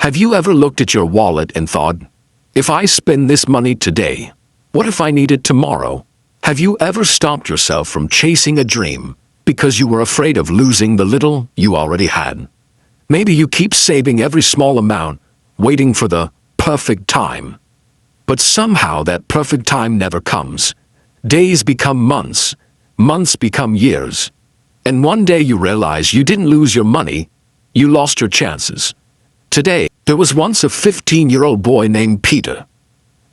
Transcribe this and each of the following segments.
Have you ever looked at your wallet and thought, if I spend this money today, what if I need it tomorrow? Have you ever stopped yourself from chasing a dream because you were afraid of losing the little you already had? Maybe you keep saving every small amount, waiting for the perfect time. But somehow that perfect time never comes. Days become months, months become years. And one day you realize you didn't lose your money, you lost your chances. Today, there was once a 15-year-old boy named Peter.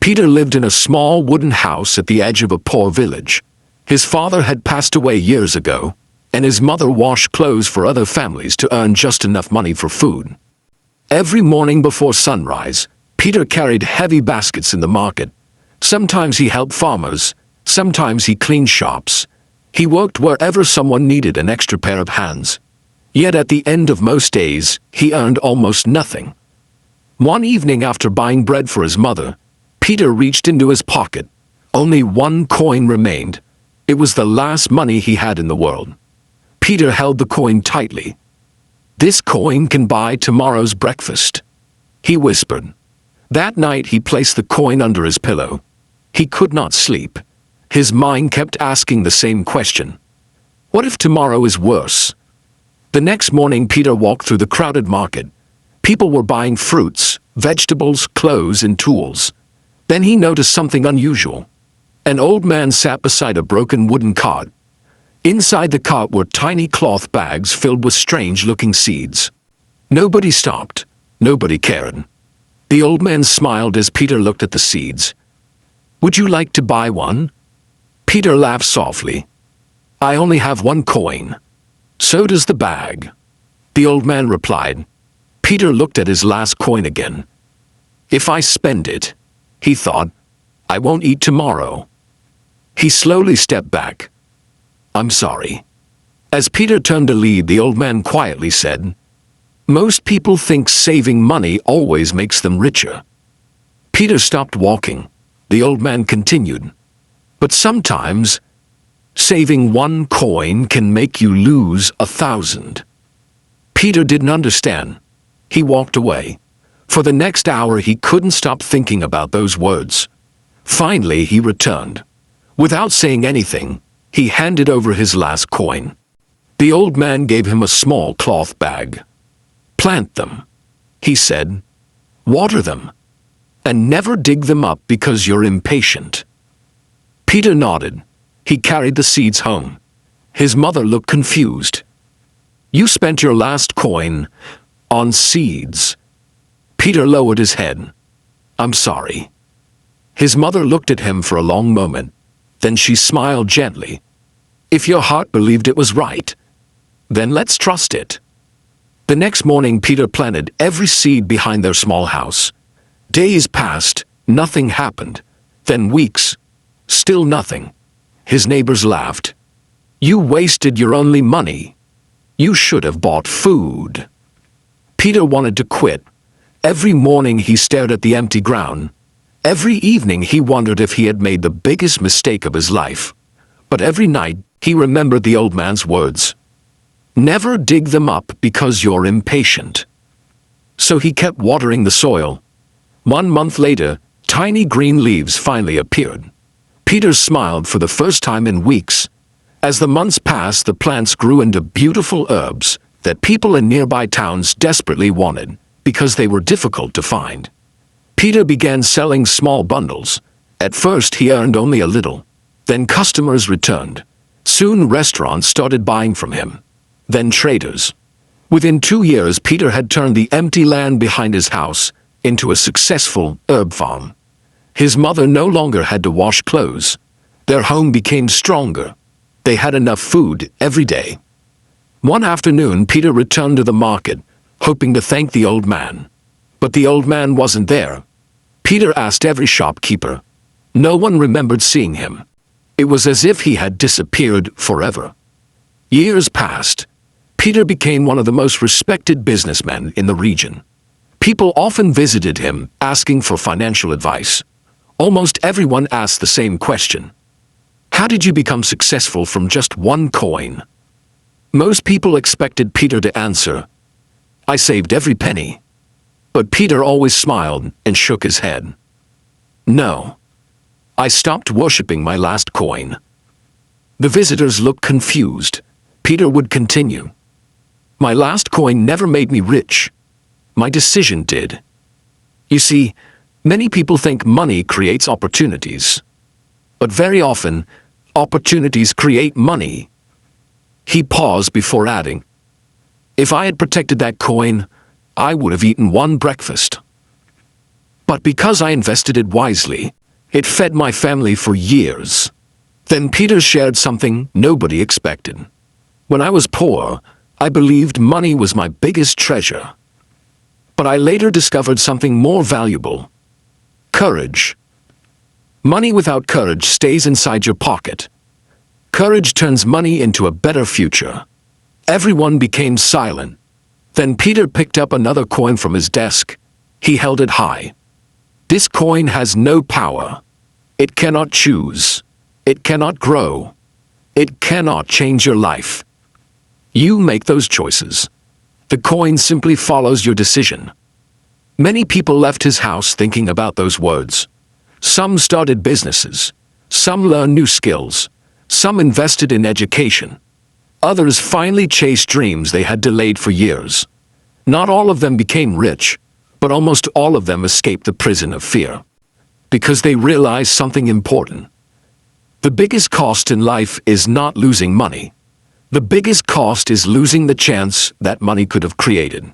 Peter lived in a small wooden house at the edge of a poor village. His father had passed away years ago, and his mother washed clothes for other families to earn just enough money for food. Every morning before sunrise, Peter carried heavy baskets in the market. Sometimes he helped farmers, sometimes he cleaned shops. He worked wherever someone needed an extra pair of hands. Yet at the end of most days, he earned almost nothing. One evening after buying bread for his mother, Peter reached into his pocket. Only one coin remained. It was the last money he had in the world. Peter held the coin tightly. "This coin can buy tomorrow's breakfast," he whispered. That night he placed the coin under his pillow. He could not sleep. His mind kept asking the same question. What if tomorrow is worse? The next morning Peter walked through the crowded market. People were buying fruits, vegetables, clothes, and tools. Then he noticed something unusual. An old man sat beside a broken wooden cart. Inside the cart were tiny cloth bags filled with strange-looking seeds. Nobody stopped. Nobody cared. The old man smiled as Peter looked at the seeds. "Would you like to buy one?" Peter laughed softly. "I only have one coin." "So does the bag," the old man replied. Peter looked at his last coin again. "If I spend it," he thought, "I won't eat tomorrow." He slowly stepped back. "I'm sorry." As Peter turned to leave, the old man quietly said, "Most people think saving money always makes them richer." Peter stopped walking. The old man continued, "But sometimes, saving one coin can make you lose 1,000. Peter didn't understand. He walked away. For the next hour he couldn't stop thinking about those words. Finally he returned. Without saying anything, he handed over his last coin. The old man gave him a small cloth bag. "Plant them," he said. "Water them. And never dig them up because you're impatient." Peter nodded. He carried the seeds home. His mother looked confused. "You spent your last coin on seeds." Peter lowered his head. "I'm sorry." His mother looked at him for a long moment. Then she smiled gently. "If your heart believed it was right, then let's trust it." The next morning Peter planted every seed behind their small house. Days passed, nothing happened. Then weeks, still nothing. His neighbors laughed. "You wasted your only money. You should have bought food." Peter wanted to quit. Every morning he stared at the empty ground. Every evening he wondered if he had made the biggest mistake of his life. But every night he remembered the old man's words. "Never dig them up because you're impatient." So he kept watering the soil. 1 month later, tiny green leaves finally appeared. Peter smiled for the first time in weeks. As the months passed, the plants grew into beautiful herbs that people in nearby towns desperately wanted because they were difficult to find. Peter began selling small bundles. At first he earned only a little. Then customers returned. Soon restaurants started buying from him. Then traders. Within 2 years Peter had turned the empty land behind his house into a successful herb farm. His mother no longer had to wash clothes. Their home became stronger. They had enough food every day. One afternoon Peter returned to the market, hoping to thank the old man. But the old man wasn't there. Peter asked every shopkeeper. No one remembered seeing him. It was as if he had disappeared forever. Years passed. Peter became one of the most respected businessmen in the region. People often visited him, asking for financial advice. Almost everyone asked the same question. How did you become successful from just one coin? Most people expected Peter to answer, I saved every penny. But Peter always smiled and shook his head. No. I stopped worshipping my last coin. The visitors looked confused. Peter would continue. My last coin never made me rich. My decision did. You see, many people think money creates opportunities. But very often, opportunities create money. He paused before adding, if I had protected that coin, I would have eaten one breakfast. But because I invested it wisely, it fed my family for years. Then Peter shared something nobody expected. When I was poor, I believed money was my biggest treasure. But I later discovered something more valuable. Courage. Money without courage stays inside your pocket. Courage turns money into a better future. Everyone became silent. Then Peter picked up another coin from his desk. He held it high. This coin has no power. It cannot choose. It cannot grow. It cannot change your life. You make those choices. The coin simply follows your decision. Many people left his house thinking about those words. Some started businesses. Some learned new skills. Some invested in education. Others finally chased dreams they had delayed for years. Not all of them became rich, but almost all of them escaped the prison of fear. Because they realized something important. The biggest cost in life is not losing money. The biggest cost is losing the chance that money could have created.